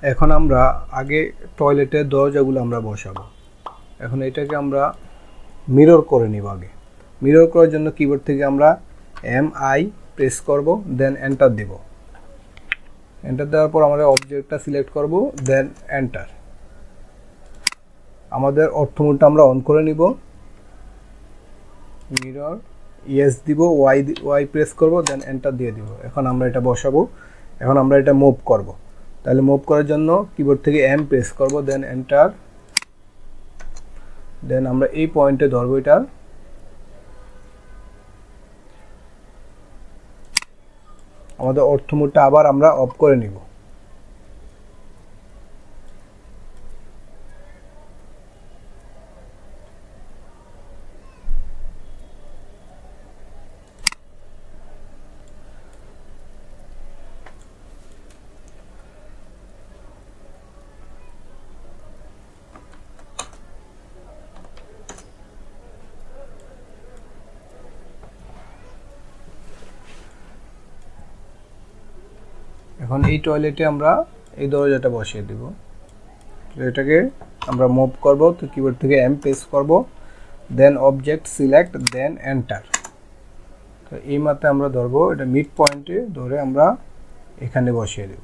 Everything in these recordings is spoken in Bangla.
এখন আমরা আগে টয়লেটের দরজাগুলো আমরা বসাবো। এখন এটাকে আমরা মিরর করে নিব। আগে মিরর করার জন্য কিবোর্ড থেকে আমরা MI প্রেস করব, দেন এন্টার দেব। এন্টার দেওয়ার পর আমরা অবজেক্টটা সিলেক্ট করব, দেন এন্টার। আমাদের অর্থমূলটা আমরা অন করে নিব। মিরর ইয়েস দিব, ওয়াই প্রেস করব, দেন এন্টার দিয়ে দিব। এখন আমরা এটা বসাবো। এখন আমরা এটা মুভ করব। তাহলে মুভ করার জন্য কিবোর্ড থেকে M প্রেস করব, দেন এন্টার। দেন আমরা এই পয়েন্টে ধরবো এটা। আমাদের অর্থমূলটা আবার আমরা অফ করে নিব। এখন এই টয়লেটে আমরা এই দরজাটা বসিয়ে দেব। এটাকে আমরা মুভ করব, তো কিবোর্ড থেকে M প্রেস করব, then object select, then enter. তো এই মাত্রা আমরা ধরবো, এটা মিড পয়েন্টে ধরে আমরা এখানে বসিয়ে দেব।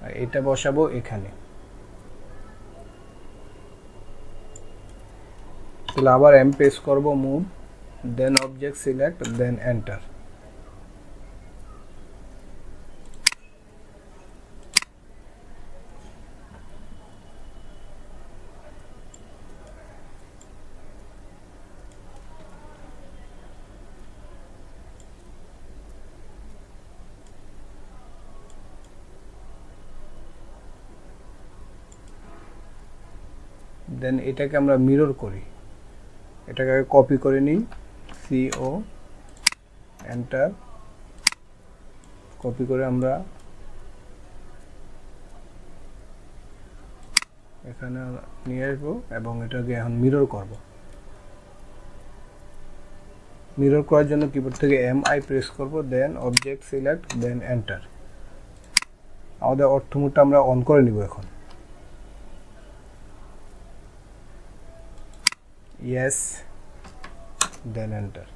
আর এটা বসাবো এখানে। তাহলে আবার M প্রেস করব, move, then object select, then enter. Then এটাকে আমরা মিরর করি। এটাকে কপি করে নিই, CO এন্টার। কপি করে আমরা এখানে নিয়ে আসবো এবং এটাকে এখন মিরর করব। মিরর করার জন্য কিবোর্ড থেকে MI প্রেস করব, then object select, then enter. আমাদের অর্থমূলটা আমরা অন করে নিব এখন। Yes, then enter.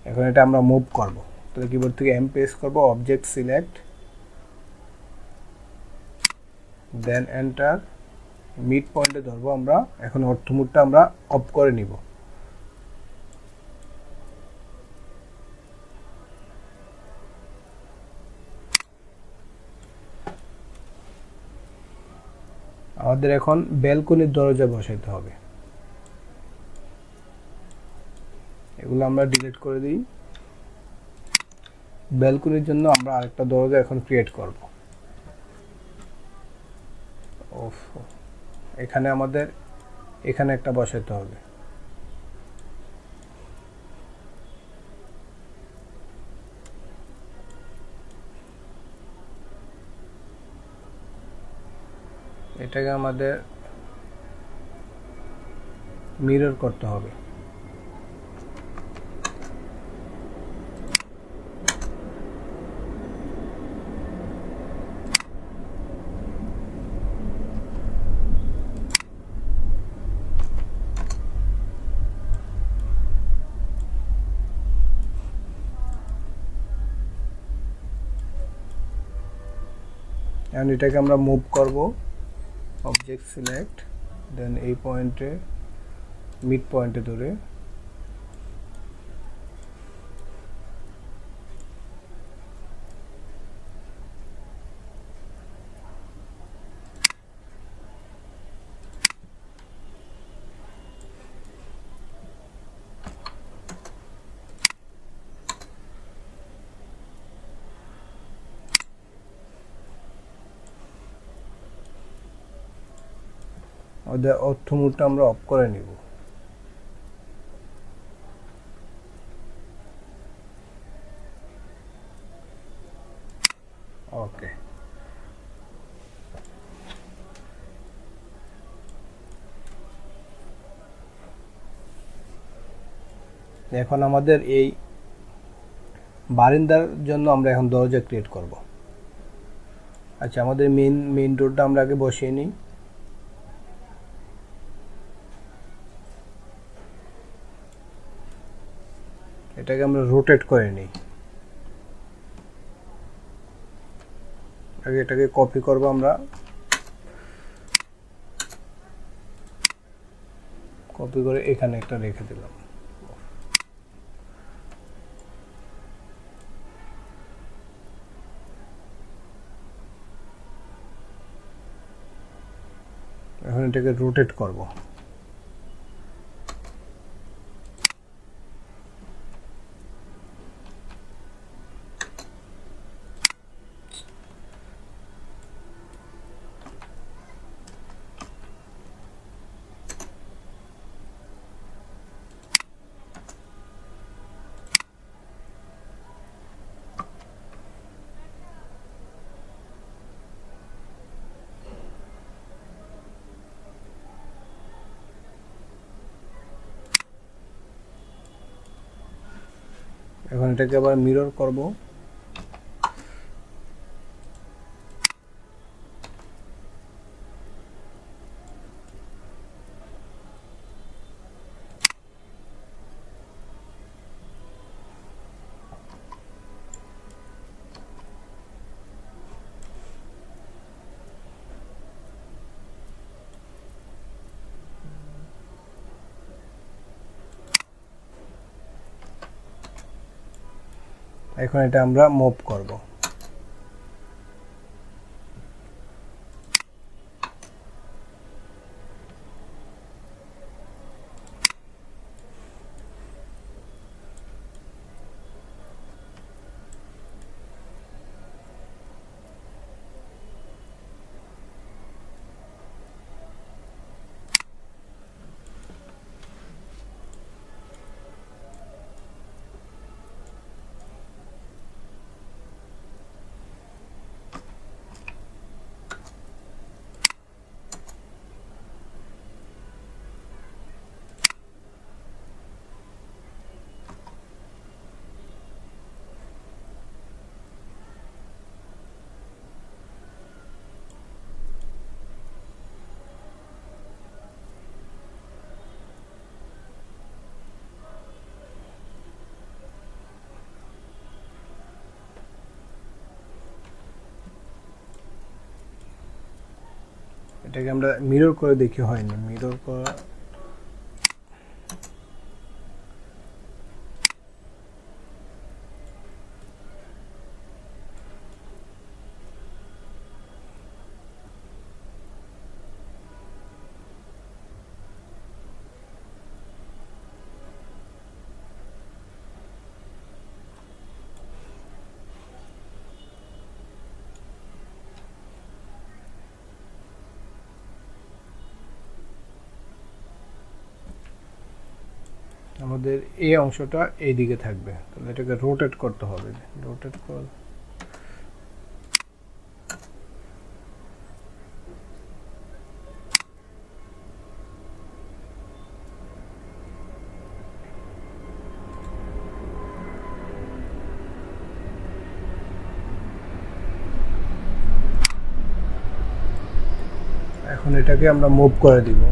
এখন এটা আমরা মুভ করব। তাহলে কিবোর্ড থেকে M প্রেস করব, object select, then enter. Mid পয়েন্টে ধরবো আমরা। এখন অর্থমূলটা আমরা অফ করে নিব। আমাদের এখন ব্যালকনির দরজা বসাইতে হবে। এগুলো আমরা ডিলিট করে দিই। ব্যালকনির জন্য আমরা আরেকটা দরজা এখন ক্রিয়েট করব। এখানে আমাদের এখানে একটা বসাইতে হবে। এটাকে আমাদের মিরর করতে হবে। এখন এটাকে আমরা মুভ করব, অবজেক্ট সিলেক্ট, দেন এই পয়েন্টে মিড পয়েন্টে ধরে ওদের অর্থমূলটা আমরা অফ করে নিব। ওকে, এখন আমাদের এই বারান্দার জন্য আমরা এখন দরজা ক্রিয়েট করব। আচ্ছা, আমাদের মেইন ডোরটা আমরা আগে বসিয়ে নিই। এটাকে আমরা রোটেট করে নিই। আগে এটাকে কপি করব আমরা, কপি করে এখানে একটা রেখে দিলাম। এখন এটাকে রোটেট করব। এখন এটাকে আবার মিরর করব। এখন এটা আমরা মুভ করব। এটাকে আমরা মিরর করে দেখি হয়নি। মিরর করা, আমাদের এই অংশটা এই দিকে থাকবে, তাহলে এটাকে রোটেট করতে হবে। রোটেট কর, এখন এটাকে আমরা মুভ করে দিব।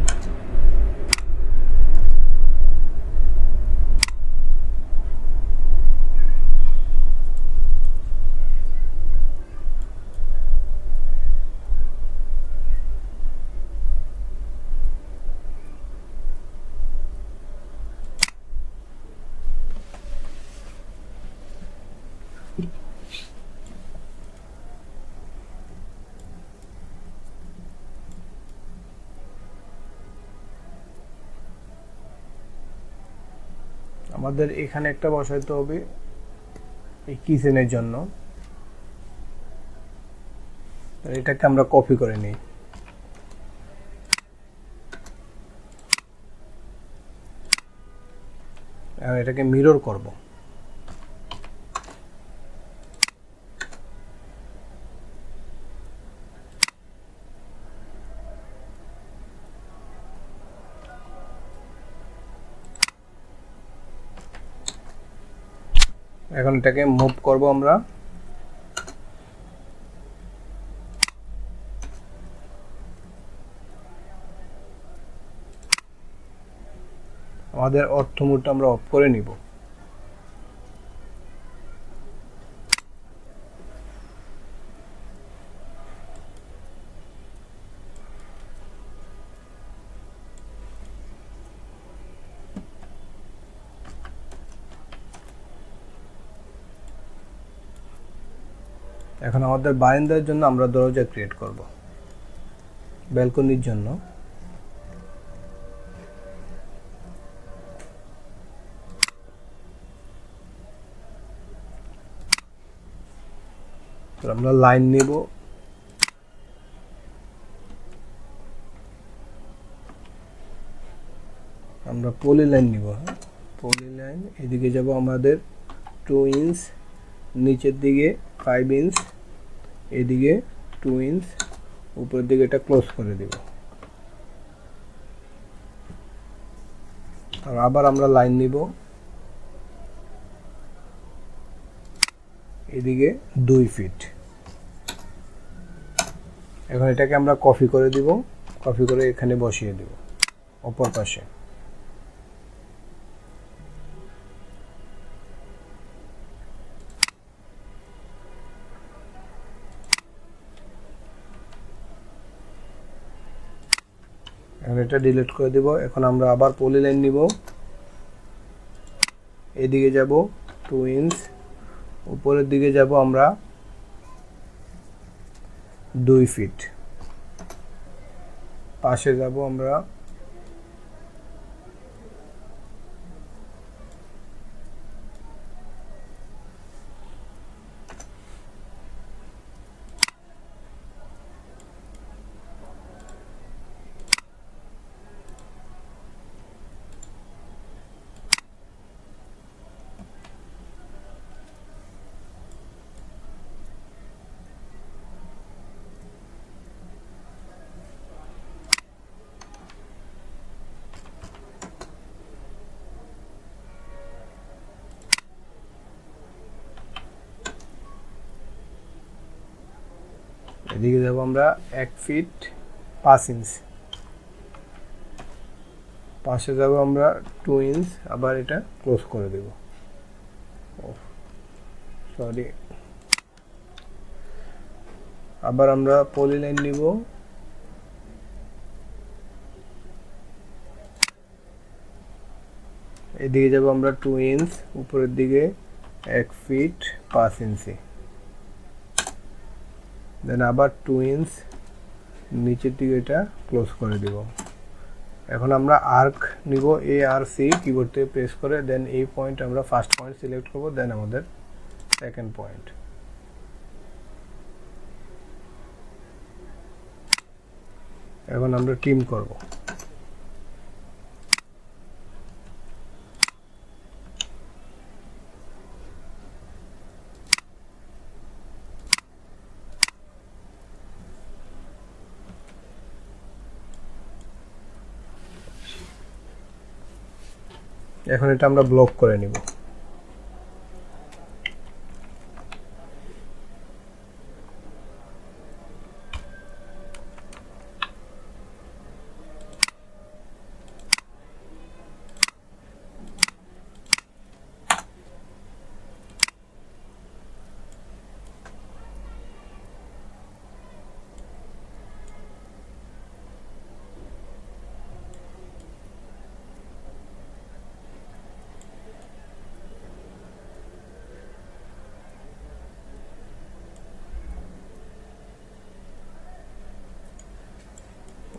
আমাদের এখানে একটা বসাইতে হবে এই কিচেনের জন্য। এটাকে আমরা কপি করে নিই। এটাকে মিরর করব। এখন এটাকে মুভ করব আমরা। আমাদের অর্থ মোডটা আমরা অফ করে নিব। এখন আমাদের বারান্দার জন্য আমরা দরজা ক্রিয়েট করব, ব্যালকনির জন্য। তো আমরা লাইন নিব, আমরা পলি লাইন নিব। পলি লাইন এদিকে যাব আমাদের 2 ইঞ্চ, নিচের দিকে 5 ইঞ্চ, এদিকে 2 ইঞ্চ, উপরের দিকে এটা ক্লোজ করে দিব। আর আবার আমরা লাইন নিব, এদিকে 2 ফিট। এখন এটাকে আমরা কপি করে দিব, কপি করে এখানে বসিয়ে দিব অপর পাশে। এখন এটা ডিলিট করে দিব। এখন আমরা আবার পলি লাইন নিব, এদিকে যাব 2 ইঞ্চ, উপরের দিকে যাব আমরা 2 ফিট, পাশে যাব আমরা এদিকে যাব আমরা 1 ফিট 5 ইঞ্চ, পাশে যাব আমরা 2 ইঞ্চ, আবার এটা ক্লোজ করে দেব। সরি, আবার আমরা পলি লাইন নিব, এদিকে যাব আমরা 2 ইঞ্চ, উপরের দিকে 1 ফিট 5 ইঞ্চি, দেন আবার 2 ইঞ্চ, নিচের দিকে এটা ক্লোজ করে দিব। এখন আমরা আর্ক নিব, এ আর সি, কিবোর্ড থেকে প্রেস করে দেন এই পয়েন্ট আমরা ফার্স্ট পয়েন্ট সিলেক্ট করব, দেন আমাদের সেকেন্ড পয়েন্ট। এখন আমরা ট্রিম করব। এখন এটা আমরা ব্লক করে নিব।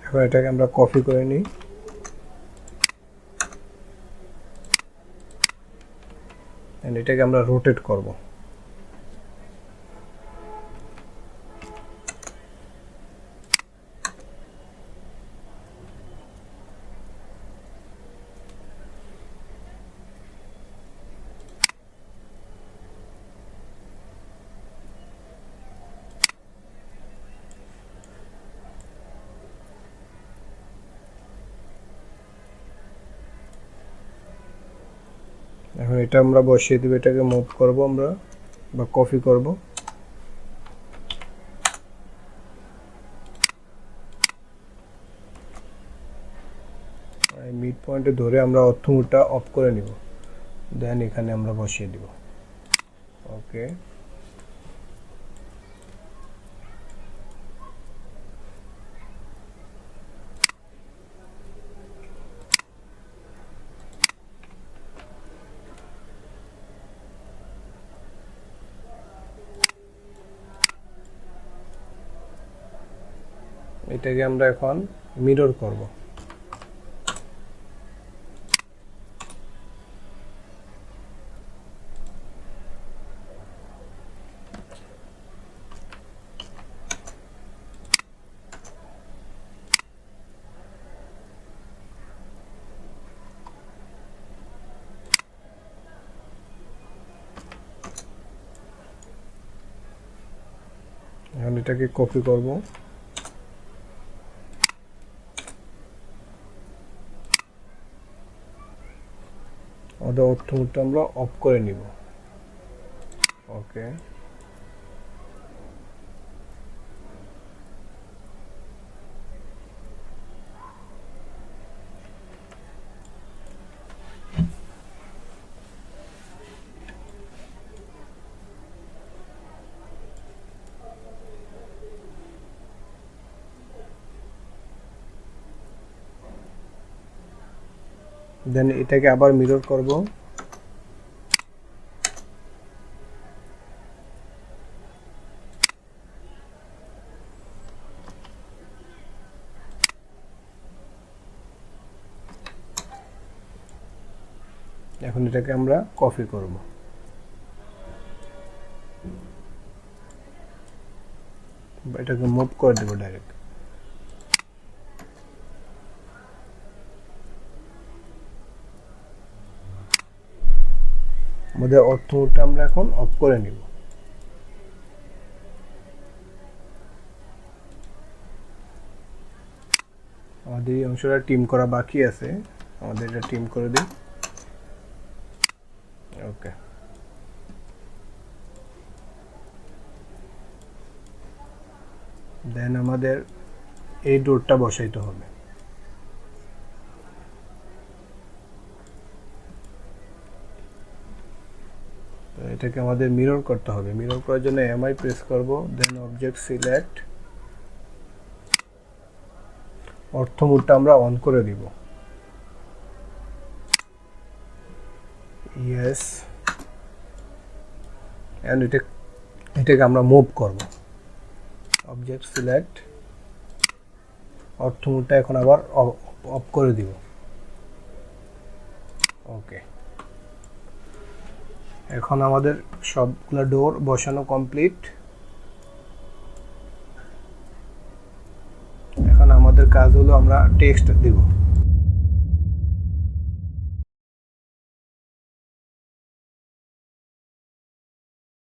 এখন এটাকে আমরা কপি করে নিই, এটাকে আমরা রোটেট করব। এখন এটা আমরা বসিয়ে দিব, এটাকে মুভ করব আমরা বা কপি করব। এই মিড পয়েন্টে ধরে আমরা অর্থমুডটা অফ করে নিব, দেন এখানে আমরা বসিয়ে দিব। ওকে, এটাকে আমরা এখন মিরর করব। এখন এটাকে কপি করব, আমাদের অর্থমুডটা আমরা অফ করে নিব। ওকে, দেন এটাকে আবার মিরর করব। এখন এটাকে আমরা কপি করব। এটাকে মুভ করে দেব ডাইরেক্ট। আমাদের অর্থমুডটা আমরা এখন অফ করে নিব। আমাদের এই অংশটা টিম করা বাকি আছে, আমাদের এটা টিম করে দিই। ওকে, দেন আমাদের এই ডোরটা বসাইতে হবে। তো এটাকে আমাদের মিরর করতে হবে। মিরর করার জন্য এমআই প্রেস করব, দেন অবজেক্ট সিলেক্ট, অর্থমুডটা আমরা অন করে দিব। ইয়েস, এন্ড এটাকে আমরা মুভ করব। অবজেক্ট সিলেক্ট, অর্থমুডটা এখন আবার অফ করে দিব। ওকে, এখন আমাদের সবগুলো ডোর বসানো কমপ্লিট। এখন আমাদের কাজ হলো আমরা টেক্সট দিব।